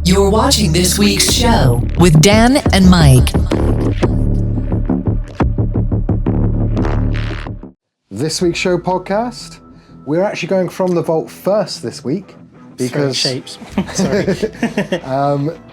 You're watching this week's show with Dan and Mike. This week's show podcast, we're actually going from the vault first this week because shapes. Sorry.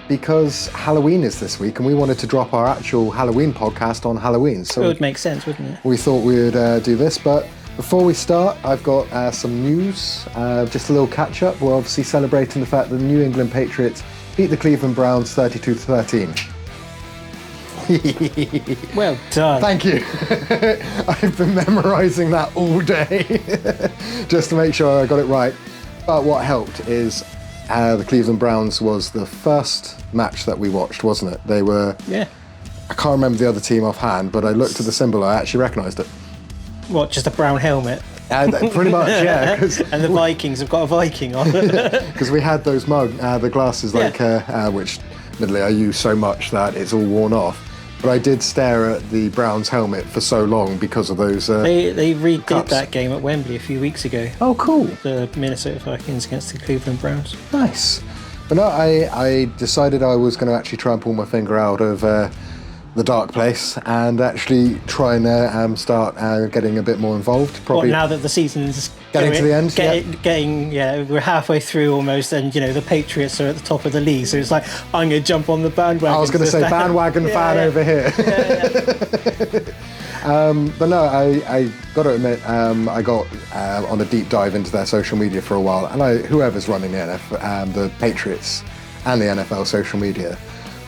because Halloween is this week, and we wanted to drop our actual Halloween podcast on Halloween. So it would make sense, wouldn't it? we thought we would do this, but before we start, I've got some news, just a little catch-up. We're obviously celebrating the fact that the New England Patriots beat the Cleveland Browns 32-13. Well done. Thank you. I've been memorising that all day just to make sure I got it right. But what helped is the Cleveland Browns was the first match that we watched, wasn't it? They were... Yeah. I can't remember the other team offhand, but I looked at the symbol, I actually recognised it. What, just a brown helmet? Pretty much, yeah. And the Vikings have got a Viking on. Because we had those the glasses, which admittedly I use so much that it's all worn off. But I did stare at the Browns helmet for so long because of those They redid cups. that game at Wembley a few weeks ago. Oh, cool. The Minnesota Vikings against the Cleveland Browns. Nice. But no, I decided I was going to actually try and pull my finger out of the dark place and actually try and start getting a bit more involved. Probably now that the season is getting to the end, we're halfway through almost, and the Patriots are at the top of the league, so it's like I'm going to jump on the bandwagon. I was going to say bandwagon fan over here. But no, I got to admit, I got on a deep dive into their social media for a while, and whoever's running the Patriots and the NFL social media.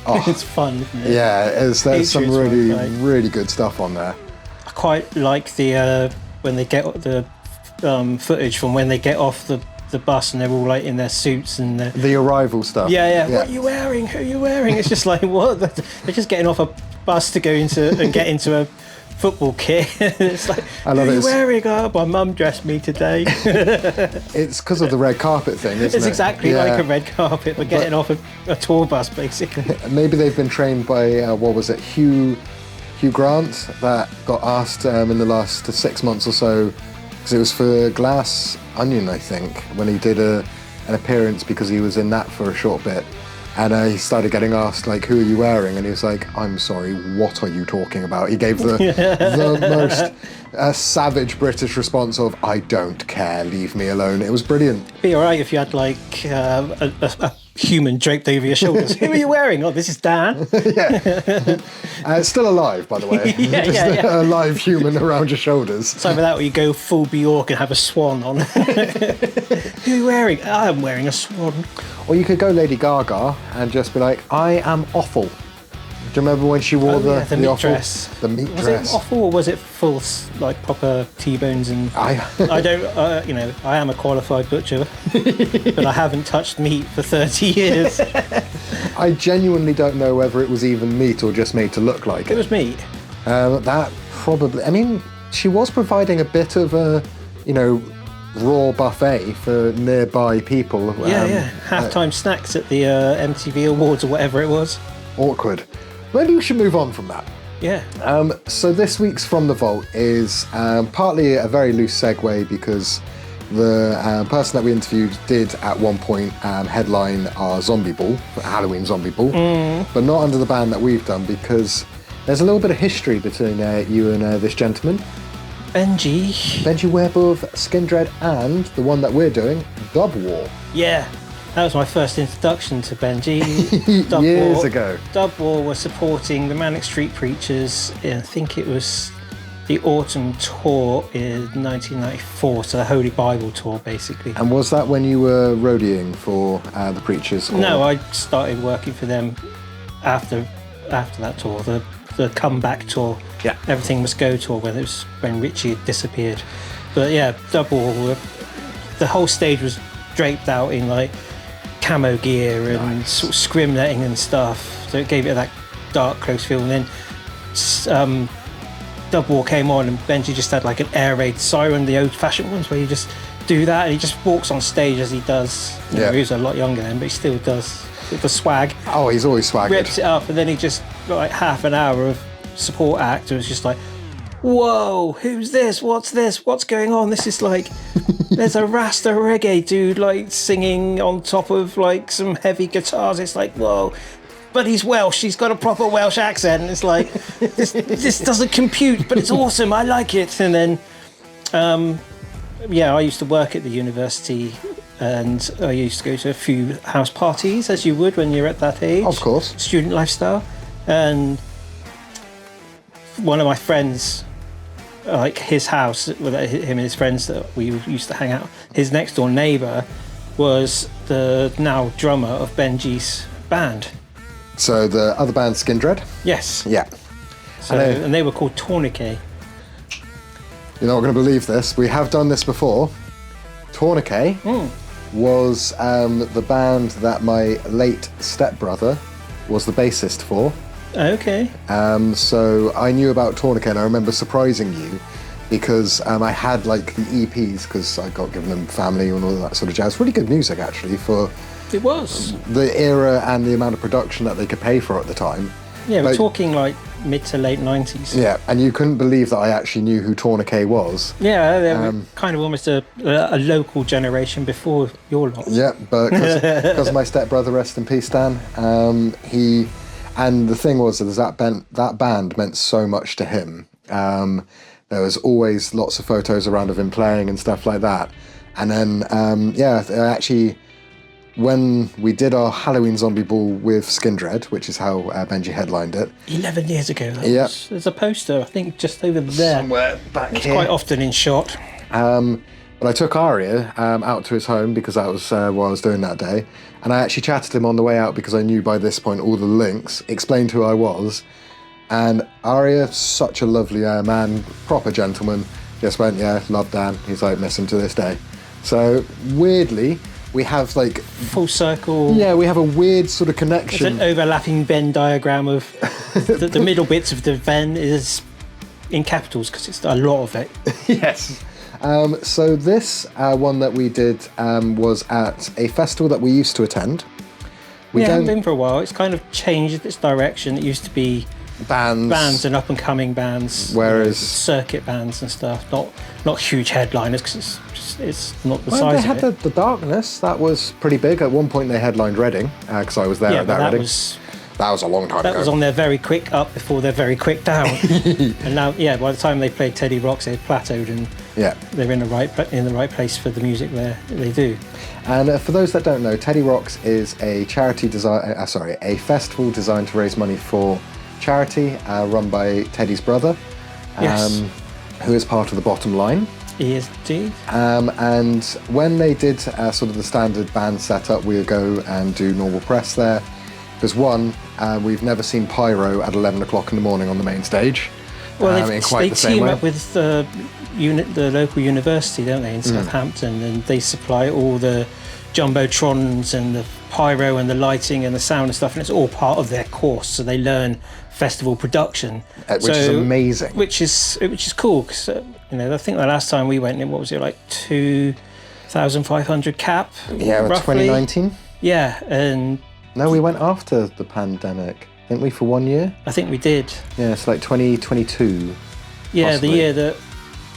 Oh, it's fun, isn't it? Yeah, there's some really, ones, really good stuff on there. I quite like the when they get the footage from when they get off the bus and they're all like in their suits and the arrival stuff. Yeah. What are you wearing? Who are you wearing? It's just like, what? They're just getting off a bus to go into and get into a football kit. It's like, I love who are you it. wearing? Oh, my mum dressed me today. It's because of the red carpet thing, isn't it? It's exactly like a red carpet. We're getting off a tour bus, basically. Maybe they've been trained by, Hugh Grant, that got asked in the last 6 months or so, because it was for Glass Onion, I think, when he did an appearance because he was in that for a short bit. And he started getting asked, like, who are you wearing? And he was like, I'm sorry, what are you talking about? He gave the most savage British response of, I don't care, leave me alone. It was brilliant. It'd be all right if you had, like, a human draped over your shoulders. Who are you wearing? Oh, this is Dan. Yeah. Still alive, by the way. A live human around your shoulders. It's either that or you go full Bjork and have a swan on. Who are you wearing? I'm wearing a swan. Or you could go Lady Gaga and just be like, I am awful. Do you remember when she wore the meat awful dress? The meat was dress. Was it awful or was it full, like proper T-bones and? I don't, I am a qualified butcher, but I haven't touched meat for 30 years. I genuinely don't know whether it was even meat or just made to look like it. It was meat. That probably. I mean, she was providing a bit of a, raw buffet for nearby people. Halftime snacks at the MTV Awards or whatever it was. Awkward. Maybe we should move on from that. Yeah. So this week's From the Vault is partly a very loose segue because the person that we interviewed did at one point headline our Zombie Ball, Halloween Zombie Ball, but not under the ban that we've done because there's a little bit of history between you and this gentleman. Benji Webbe of Skindred and the one that we're doing, Dub War. Yeah, that was my first introduction to Benji. Years ago. Dub War was supporting the Manic Street Preachers. I think it was the autumn tour in 1994, so the Holy Bible tour, basically. And was that when you were roadieing for the Preachers? Or? No, I started working for them after that tour, the comeback tour. Yeah. Everything Must Go tour, when Richie had disappeared. But yeah, Dub War, the whole stage was draped out in like camo gear and sort of scrim netting and stuff, so it gave it that dark, close feel. And then Dub War came on and Benji just had like an air raid siren, the old-fashioned ones where you just do that and he just walks on stage as he does. He was a lot younger then, but he still does the swag. Oh, he's always swaggered. Rips it up and then he just like half an hour of support act. It was just like, whoa, who's this? What's this? What's going on? This is like There's a Rasta reggae dude like singing on top of like some heavy guitars. It's like, whoa. But he's Welsh. He's got a proper Welsh accent. It's like, this doesn't compute, but it's awesome. I like it. And then, I used to work at the university, and I used to go to a few house parties, as you would when you're at that age. Of course. Student lifestyle. And one of my friends, like his house, with him and his friends that we used to hang out, his next door neighbour was the now drummer of Benji's band. So the other band, Skindred? Yes. Yeah. So, and they were called Tourniquet. You're not going to believe this. We have done this before. Tourniquet was the band that my late stepbrother was the bassist for. Okay. So I knew about Tourniquet, and I remember surprising you because I had like the EPs because I got given them family and all that sort of jazz. Really good music actually for It was. the era and the amount of production that they could pay for at the time. Yeah, we're talking like mid to late 90s. Yeah, and you couldn't believe that I actually knew who Tourniquet was. Yeah, they were kind of almost a local generation before your lot. Yeah, but because my stepbrother, rest in peace, Dan, he... And the thing was that band meant so much to him. There was always lots of photos around of him playing and stuff like that. And then, actually, when we did our Halloween Zombie Ball with Skindred, which is how Benji headlined it. 11 years ago. Yep. There's a poster, I think, just over there. Somewhere back it's here. Quite often in shot. But I took Aria out to his home because that was what I was doing that day. And I actually chatted to him on the way out because I knew by this point all the links, explained who I was. And Aria, such a lovely man, proper gentleman, just went, yeah, love Dan. He's like, miss him to this day. So weirdly, we have like... Full circle. Yeah, we have a weird sort of connection. It's an overlapping Venn diagram of the middle bits of the Venn is in capitals because it's a lot of it. Yes. So this one that we did was at a festival that we used to attend. We haven't been for a while. It's kind of changed its direction. It used to be bands and up and coming bands, whereas circuit bands and stuff. Not huge headliners because it's not the size they of had it. the Darkness. That was pretty big. At one point they headlined Reading because I was there at that Reading. That was a long time ago. That was on their very quick up before their very quick down. And now, by the time they played Teddy Rocks, they had plateaued and they're in the right place for the music they do. And for those that don't know, Teddy Rocks is a a festival designed to raise money for charity, run by Teddy's brother, who is part of the Bottom Line. He is indeed. And when they did sort of the standard band setup, we would go and do normal press there. Because we've never seen pyro at 11 o'clock in the morning on the main stage. Well, in quite they the same team way. up with the local university, don't they, in Southampton, and they supply all the jumbotrons and the pyro and the lighting and the sound and stuff, and it's all part of their course. So they learn festival production, which is amazing. Which is cool because I think the last time we went in, what was it, like 2,500 cap? Yeah, roughly? 2019. Yeah, and. No, we went after the pandemic, didn't we, for 1 year? I think we did. Yeah, it's like 2022. Yeah, possibly. the year that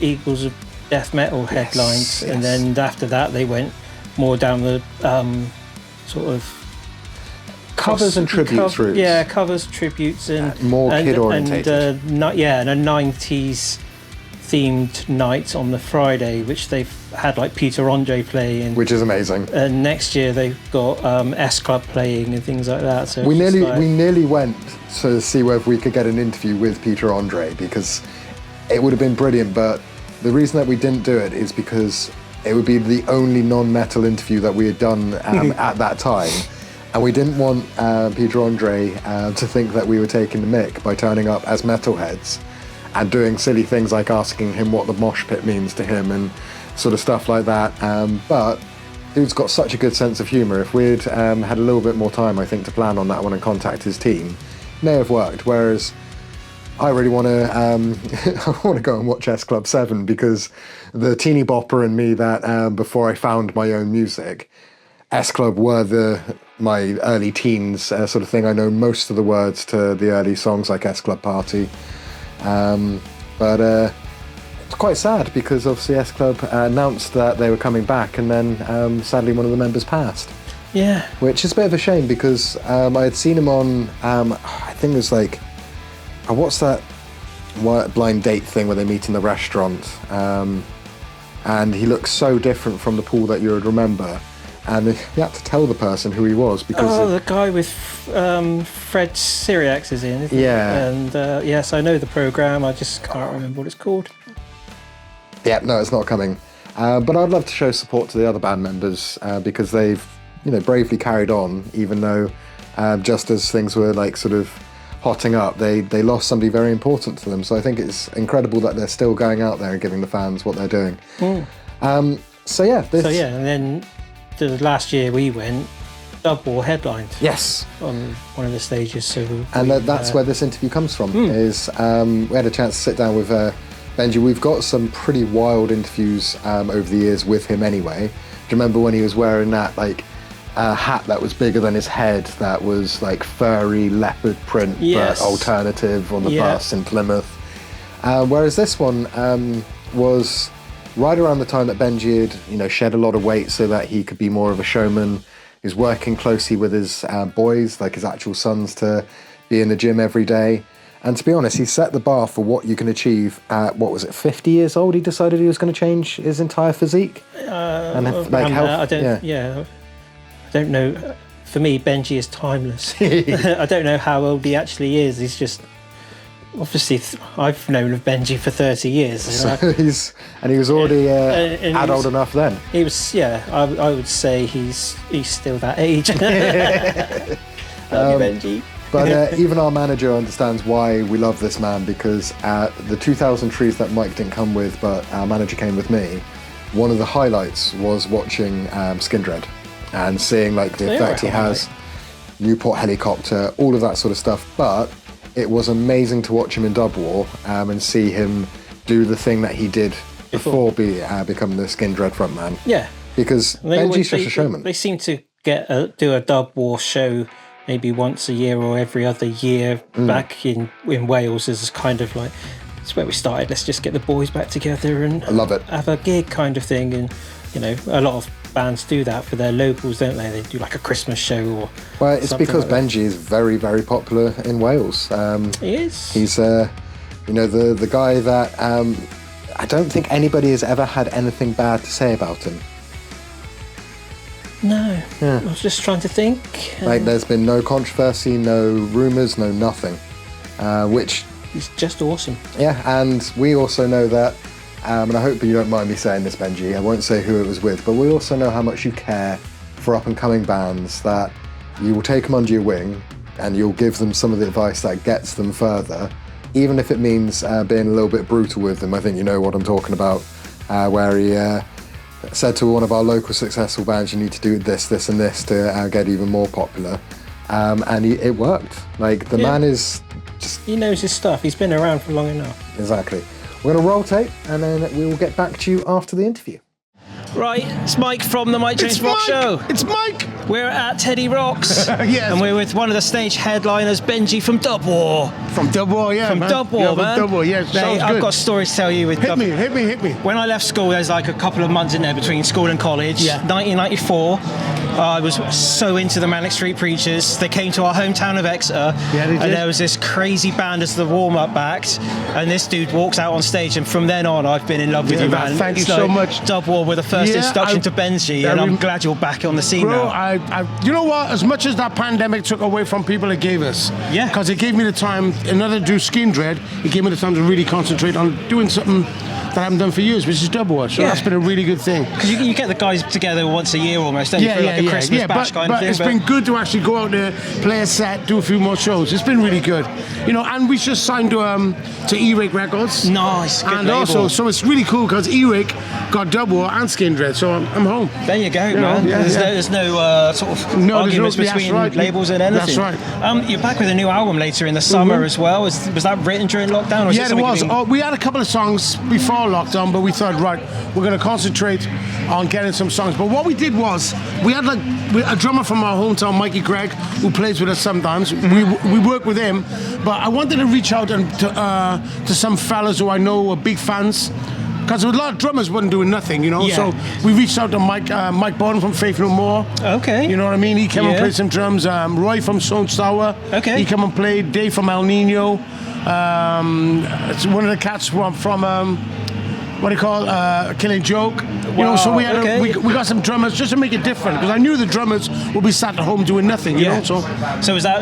Eagles of Death Metal headlined, Yes. and then after that they went more down the sort of Covers and tributes routes. Yeah, covers, tributes, and more kid-orientated. And a 90s themed night on the Friday, which they've had like Peter Andre playing, which is amazing. And next year they've got S Club playing and things like that. So we nearly went to see whether we could get an interview with Peter Andre because it would have been brilliant. But the reason that we didn't do it is because it would be the only non-metal interview that we had done at that time. And we didn't want Peter Andre to think that we were taking the mick by turning up as metalheads and doing silly things like asking him what the mosh pit means to him and sort of stuff like that. But dude's got such a good sense of humour. If we'd had a little bit more time, I think, to plan on that one and contact his team, it may have worked. Whereas I really want to I want to go and watch S Club 7 because the teeny bopper in me that before I found my own music, S Club were my early teens sort of thing. I know most of the words to the early songs like S Club Party. But quite sad because obviously S Club announced that they were coming back, and then sadly one of the members passed. Yeah. Which is a bit of a shame because I had seen him on, I think it was like, what's that blind date thing where they meet in the restaurant? And he looks so different from the Paul that you would remember. And you had to tell the person who he was because... the guy with Fred Syriax is in, isn't Yeah. he? And yes, I know the programme, I just can't remember what it's called. Yeah, no, it's not coming. But I'd love to show support to the other band members because they've, bravely carried on, even though just as things were like sort of hotting up, they lost somebody very important to them. So I think it's incredible that they're still going out there and giving the fans what they're doing. So yeah. And then the last year we went, Double headlined. Yes. On one of the stages. And that's where this interview comes from, is we had a chance to sit down with Benji. We've got some pretty wild interviews over the years with him anyway. Do you remember when he was wearing that hat that was bigger than his head, that was like furry leopard print, but alternative on the bus in Plymouth? Whereas this one was right around the time that Benji had, shed a lot of weight so that he could be more of a showman. He was working closely with his boys, like his actual sons, to be in the gym every day. And to be honest, he set the bar for what you can achieve at, 50 years old? He decided he was going to change his entire physique? Health. I don't know. For me, Benji is timeless. I don't know how old he actually is. He's just... Obviously, I've known of Benji for 30 years. So he was already adult enough then. He was, I would say he's still that age. Love you, Benji. But even our manager understands why we love this man, because the 2,000 trees that Mike didn't come with, but our manager came with me, one of the highlights was watching Skindred and seeing the effect he has, Newport helicopter, all of that sort of stuff. But it was amazing to watch him in Dub War and see him do the thing that he did before becoming the Skindred frontman. Yeah. Because Benji's just a showman. They seem to do a Dub War show maybe once a year or every other year back in Wales as kind of like, it's where we started, let's just get the boys back together and I love it. Have a gig kind of thing. And, a lot of bands do that for their locals, don't they? They do like a Christmas show or... Well, it's because Benji is very, very popular in Wales. He is. He's, the guy that I don't think anybody has ever had anything bad to say about him. No. Yeah. I was just trying to think. There's been no controversy, no rumours, no nothing. Which... He's just awesome. Yeah, and we also know that, and I hope you don't mind me saying this, Benji, I won't say who it was with, but we also know how much you care for up-and-coming bands, that you will take them under your wing and you'll give them some of the advice that gets them further, even if it means being a little bit brutal with them. I think you know what I'm talking about, where he said to one of our local successful bands, you need to do this, this and this to get even more popular. And it worked. The man is just... He knows his stuff. He's been around for long enough. Exactly. We're going to roll tape and then we will get back to you after the interview. Right, it's Mike from the Mike James Rock Show. It's Mike! We're at Teddy Rocks. Yes. And we're with one of the stage headliners, Benji from Dub War. From Dub War, yeah. From Dub War, man. From Dub War, yes. Mate, I've got stories to tell you with Hit me. When I left school, there's like a couple of months in there between school and college. Yeah. 1994. I was so into the Manic Street Preachers. They came to our hometown of Exeter. Yeah, they did. And there was this crazy band as the warm-up act. And this dude walks out on stage, and from then on, I've been in love with you, man. Thank you so much. Dub War were the first introduction to Benji, and I'm glad you're back on the scene now. You know what? As much as that pandemic took away from people, it gave us. Yeah. Because it gave me the time, another do Skindred, it gave me the time to really concentrate on doing something that I haven't done for years, which is Dub War. So that's been a really good thing. Because you get the guys together once a year almost, don't you? For like a Christmas bash kind of thing. It's been good to actually go out there, play a set, do a few more shows. It's been really good. And we just signed to E-Rake Records. Nice, good and label. Also, so it's really cool because E-Rake got Dub War and Skindred, so I'm home. There you go, man. There's no sort of arguments between labels and anything. That's right. You're back with a new album later in the summer as well. Was that written during lockdown? Or It was. We had a couple of songs before lockdown, but we thought, right, we're going to concentrate on getting some songs. But what we did was, we had a drummer from our hometown, Mikey Gregg, who plays with us sometimes. We work with him, but I wanted to reach out to some fellas who I know are big fans because a lot of drummers wasn't doing nothing, you know. Yeah. So we reached out to Mike Borden from Faith No More. Okay. You know what I mean? He came and played some drums. Roy from Stone Sour. Okay. He came and played. Dave from El Nino. It's one of the cats from what do you call Killing Joke. You know, so we had we got some drummers just to make it different, because I knew the drummers would be sat at home doing nothing, you know. So was that,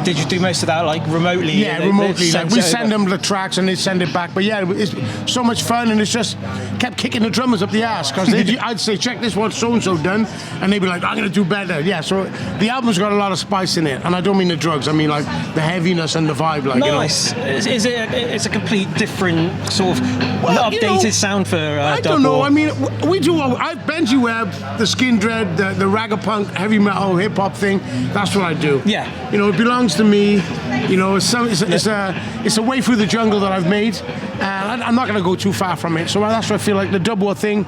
did you do most of that like remotely? Yeah, remotely. Like we send them the tracks and they send it back. But yeah, it's so much fun, and it's just kept kicking the drummers up the ass, because I'd say, check this, what so and so done, and they'd be like, I'm gonna do better. Yeah, so the album's got a lot of spice in it, and I don't mean the drugs. I mean like the heaviness and the vibe. Like, nice. You know? Is it? It's a complete different sort of updated sound for. I don't know. I mean, we do. Benji Webbe, the Skindred, the ragapunk, heavy metal, hip hop thing. That's what I do. Yeah. You know, it belongs to me. You know, it's a way through the jungle that I've made. I'm not going to go too far from it. So that's what I feel like. The dub war thing.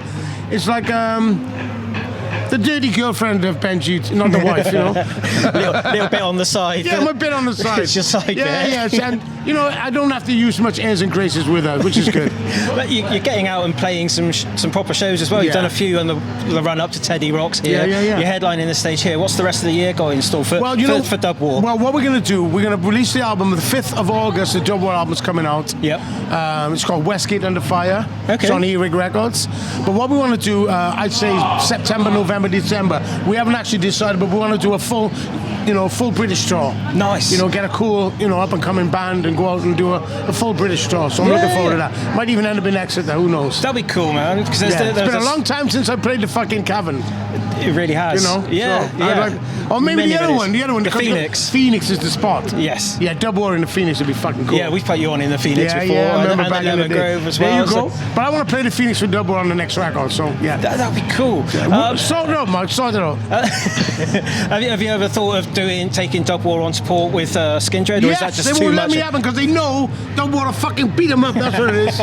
It's like the dirty girlfriend of Benji, not the wife, you know. little bit on the side. Yeah, I'm a bit on the side. It's your side bit. Yeah. And you know, I don't have to use much airs and graces with her, which is good. But you're getting out and playing some proper shows as well. You've done a few on the run up to Teddy Rocks here. Yeah. You're headlining the stage here. What's the rest of the year got in store for Dub War? Well, what we're going to do, we're going to release the album the 5th of August. The Dub War album's coming out. Yep. It's called Westgate Under Fire. Okay. It's on E-Rig Records. But what we want to do, I'd say September, November, December. We haven't actually decided, but we want to do a full British tour. Nice. You know, get a cool, up and coming band and go out and do a full British tour. So I'm looking forward to that. Might even end up in Exeter, who knows? That'd be cool, man. Because it's been a long time since I played the fucking Cavern. It really has. You know? Yeah. Or maybe the other one. The Phoenix. Phoenix is the spot. Yes. Yeah, Dub War in the Phoenix would be fucking cool. Yeah, we've put you on in the Phoenix before. Yeah, I remember back the in the Lemon day. Grove as well. There you go. But I want to play the Phoenix with Dub War on the next record, so yeah. That'd be cool. Sort it out, Mike. Sort it out. Have you ever thought of taking Dub War on tour with Skindred, or is that just too much? They won't let me happen because they know Dub War to fucking beat them up. That's what it is.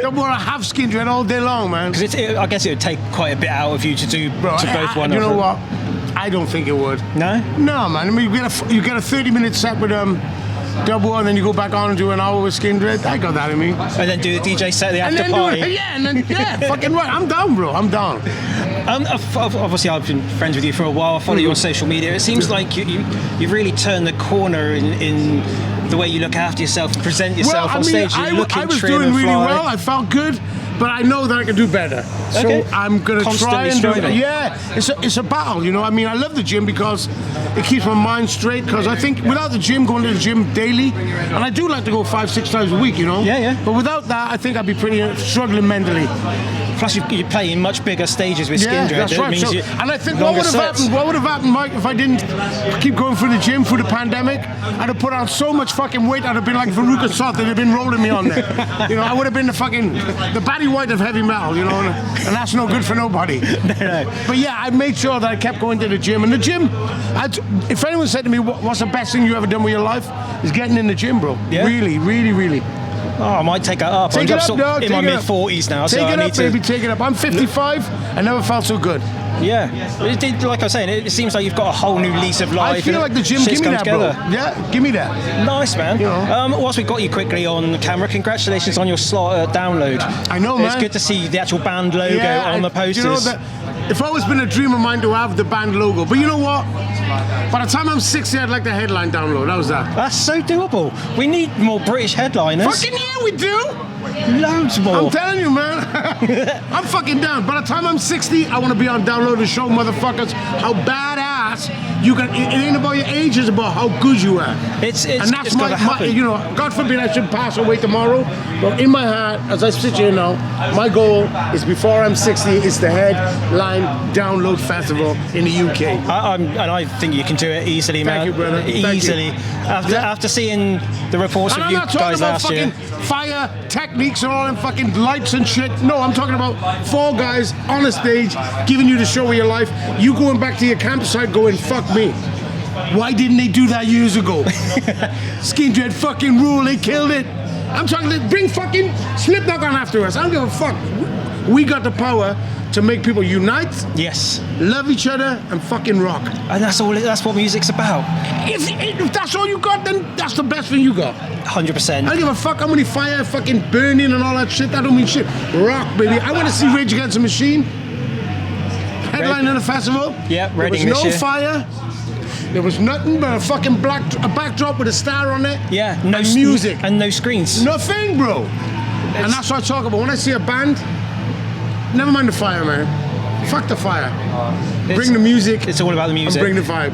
Dub War to have Skindred all day long, man. Because I guess it would take quite a bit out of you to do both one. You know what? I don't think it would. No? No, man. I mean, you get a 30-minute set with Dub War, and then you go back on and do an hour with Skindred. I got that in me. And then do the DJ set, the after party. Fucking right. I'm down, bro. I'm down. Obviously, I've been friends with you for a while. I follow you on social media. It seems like you've really turned the corner in the way you look after yourself and present yourself on stage. I was doing really well. I felt good. But I know that I can do better. So I'm going to try and do it. Yeah, it's a battle, you know. I mean, I love the gym because it keeps my mind straight. Because I think without the gym, going to the gym daily, and I do like to go 5-6 times a week, you know. Yeah. But without that, I think I'd be pretty struggling mentally. Plus, you play in much bigger stages with Skindred. Yeah, that's right. And I think what would have happened, Mike, if I didn't keep going through the gym through the pandemic? I'd have put on so much fucking weight. I'd have been like Farouk and Sot. They'd have been rolling me on there. You know, I would have been the Barry White of heavy metal. You know, and that's no good for nobody. No. But yeah, I made sure that I kept going to the gym. And the gym, if anyone said to me, "What's the best thing you ever done with your life?" is getting in the gym, bro. Yeah. Really, really, really. Oh, I might take that up. I'm in my mid-40s now, so I need to... Baby, take it up. I'm 55. I never felt so good. Yeah. Like I was saying, it seems like you've got a whole new lease of life. I feel like the gym, give me that, bro. Yeah, give me that. Nice, man. You know. Whilst we got you quickly on camera, congratulations on your slot download. I know, man. It's good to see the actual band logo on the posters. You know that, it's always been a dream of mine to have the band logo. But you know what? By the time I'm 60, I'd like the headline download. How's that? That's so doable. We need more British headliners. Fucking yeah, we do. Loads more. I'm telling you, man. I'm fucking down. By the time I'm 60, I want to be on download to show motherfuckers how badass you can. It ain't about your age, it's about how good you are. And that's my you know, God forbid I should pass away tomorrow. But in my heart, as I sit here now, my goal is before I'm 60, it's the headline download festival in the UK. And I think you can do it easily, man. Thank you, brother. Easily. After seeing the reports of you guys last year. Fire techniques and all them fucking lights and shit. No, I'm talking about 4 guys on a stage giving you the show of your life. You going back to your campsite going, fuck me. Why didn't they do that years ago? Skindred fucking rule, they killed it. I'm talking, bring fucking Slipknot on after us. I don't give a fuck. We got the power to make people unite, Yes. love each other, and fucking rock. And that's all. That's what music's about. If that's all you got, then that's the best thing you got. 100%. I don't give a fuck how many fire fucking burning and all that shit. That don't mean shit. Rock, baby. I want to see Rage Against the Machine headlining the festival. Yeah, There was Reading this no year. fire. There was nothing but a fucking a backdrop with a star on it. Yeah. No and music. and no screens. Nothing, bro. And that's what I talk about. When I see a band, never mind the fire, man. Fuck the fire. Bring the music. It's all about the music. And bring the vibe.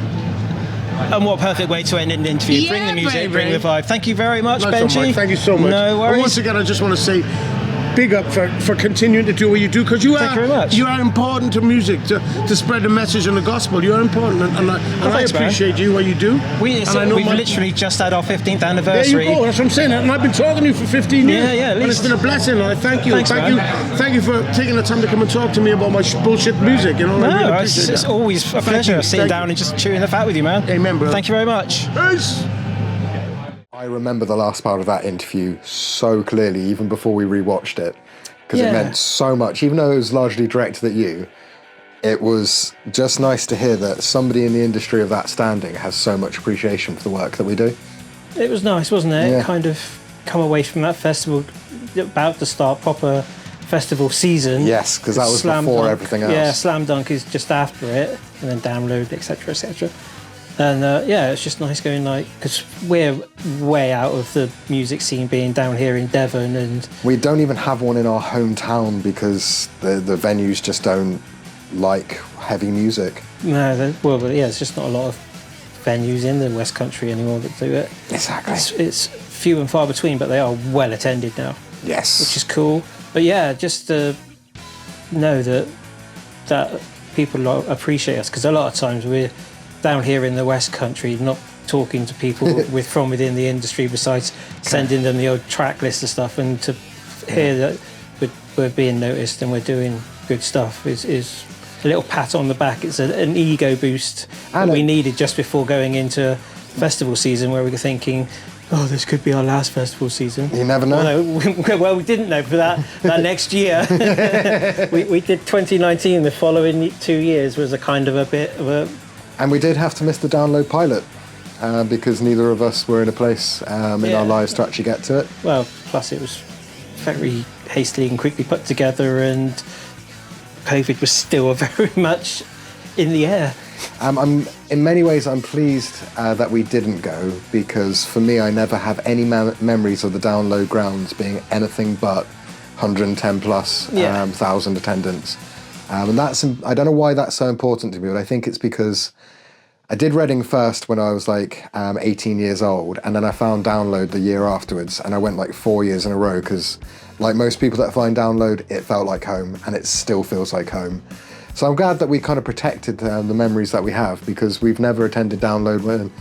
And what a perfect way to end an interview. Yeah, Bring the music, baby. bring the vibe. Thank you very much, Nice one, Benji. Mike. Thank you so much. No And worries. once again, I just want to say, big up for continuing to do what you do, because you Thank you very much. you are important to music, to spread the message and the gospel. You are important, and I thanks, man. appreciate you what you do. We've And I know literally just had our 15th There anniversary. you go. That's what I'm saying. And I've been talking to you for 15 years. Yeah, at And it's least. been a blessing. And I thank you. Thanks, man. Thank you for taking the time to come and talk to me about my bullshit music. You know, I really No, appreciate it's that. always a Thank pleasure you. sitting Thank down you. and just chewing the fat with you, man. Amen, bro. Thank you very much. Peace. I remember the last part of that interview so clearly, even before we rewatched it, because Yeah. it meant so much. Even though it was largely directed at you, it was just nice to hear that somebody in the industry of that standing has so much appreciation for the work that we do. It was nice, wasn't it? Yeah. Kind of come away from that festival, about to start proper festival season. Yes, because that was Slam before Dunk. everything else. Yeah, Slam Dunk is just after it, and then Download, etc., etc. And yeah, it's just nice going, like, because we're way out of the music scene being down here in Devon, and We don't even have one in our hometown because the venues just don't like heavy music. no, well, yeah, it's just not a lot of venues in the West Country anymore that do it. Exactly. It's few and far between, but they are well attended now, Yes. which is cool. But yeah, just to know that people appreciate us, because a lot of times we're down here in the West Country not talking to people from within the industry, besides sending them the old track list of stuff, and to hear that we're being noticed and we're doing good stuff is a little pat on the back. It's an ego boost that And we needed just before going into festival season, where we were thinking, oh, this could be our last festival season. You never know. Well, we didn't know for that next year. we did 2019. The following 2 years was a kind of a bit of a... And we did have to miss the Download pilot because neither of us were in a place in Yeah. our lives to actually get to it. Well, plus it was very hastily and quickly put together, and COVID was still very much in the air. In many ways, I'm pleased that we didn't go, because for me, I never have any memories of the Download grounds being anything but 110 plus Yeah. thousand attendance. And I don't know why that's so important to me, but I think it's because I did Reading first when I was like 18 years old, and then I found Download the year afterwards, and I went like 4 years in a row, because like most people that find Download, it felt like home, and it still feels like home. So I'm glad that we kind of protected the memories that we have, because we've never attended Download when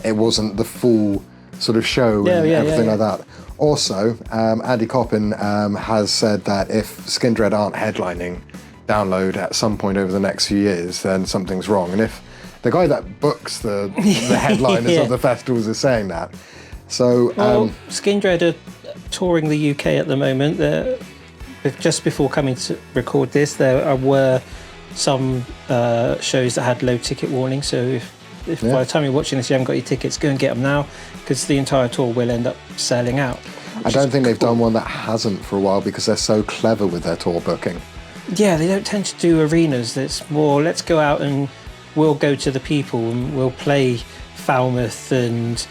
it wasn't the full sort of show and everything like that. Also, Andy Coppin has said that if Skindred aren't headlining Download at some point over the next few years, then something's wrong. And if the guy that books the headliners Yeah. of the festivals is saying that, so Well, Skindred are touring the UK at the moment. Just before coming to record this, there were some shows that had low ticket warning. So if by the time you're watching this you haven't got your tickets, go and get them now, because the entire tour will end up selling out. I don't think they've done one that hasn't for a while, because they're so clever with their tour booking. Yeah, they don't tend to do arenas. It's more, let's go out and we'll go to the people and we'll play Falmouth and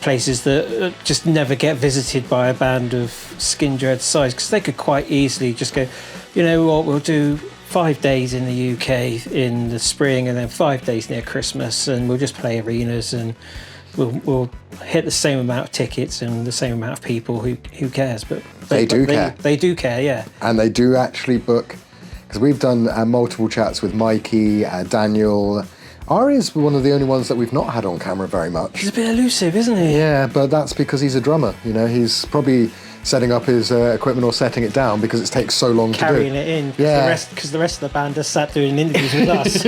places that just never get visited by a band of Skindred size, because they could quite easily just go, you know what, we'll do 5 days in the UK in the spring and then 5 days near Christmas, and we'll just play arenas, and we'll hit the same amount of tickets and the same amount of people. Who cares? But They do care. They do care, yeah. And they do actually book, because we've done multiple chats with Mikey, Daniel. Ari's one of the only ones that we've not had on camera very much. He's a bit elusive, isn't he? Yeah, but that's because he's a drummer. You know, he's probably setting up his equipment or setting it down because it takes so long Carrying to do. it in. Yeah. Because the rest of the band just sat doing interviews with us.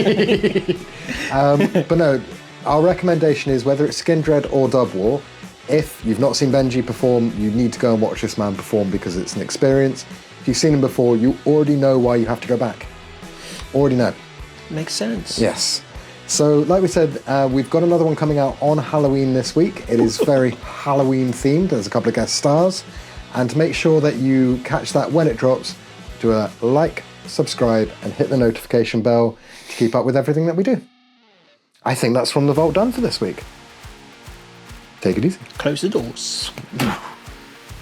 But no, our recommendation is, whether it's Skindred or Dub War, if you've not seen Benji perform, you need to go and watch this man perform, because it's an experience. If you've seen them before, you already know why you have to go back. Already know. Makes sense. Yes. So, like we said, we've got another one coming out on Halloween this week. It is very Halloween themed. There's a couple of guest stars. And to make sure that you catch that when it drops, do a like, subscribe, and hit the notification bell to keep up with everything that we do. I think that's From the Vault done for this week. Take it easy. Close the doors.